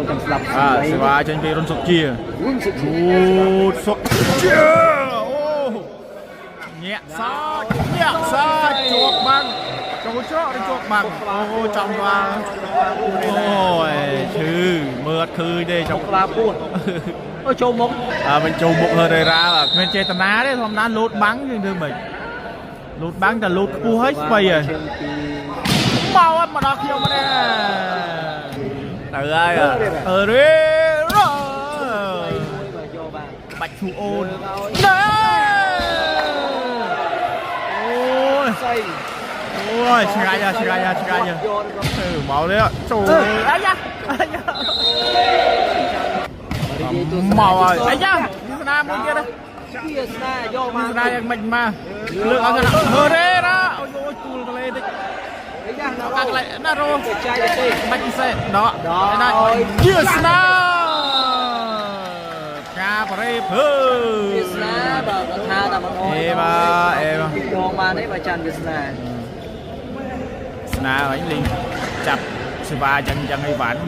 ទាំងស្លាប់សេវាចេញពីរុនសុកជាសុកជាញាក់សាច់ជាប់បាំងចូលច្រកឬជាប់បាំងអូចំបាំងអូយឈឺមើលអត់ឃើញទេចំក្បាលពោះអូចូលមុខមិនចូលមុខហឺរ៉េរ៉ាគ្មានចេតនាទេធម្មតាលោតបាំងយើងធ្វើម៉េចលូតបាំងតែលូតខ្ពស់ហើយស្បៃហើយមកអត់មកដល់ខ្ញុំទេទៅហើយរេបាច់ឈូអូនណែអូយឆ្ងាញ់មកទេចូលអាយ៉ាមកហើយអាយ៉ាស្នាមួយទៀតវាស្នាយកមកស្នាយ៉ាងម៉េចមកលើកអត់ទៅហឺរ៉េរ៉ាអូយទូលកលេតិចអាយ៉ាកាក់ឡៃណារោចាយទេបាច់ពិសេសដកណាជាស្នាកាបរេភើវាស្នាបើថាតែមកអេបាទយកមកនេះបើចាន់វាស្នាហើយលេងចាប់សេវាចឹងអីវ៉ាន់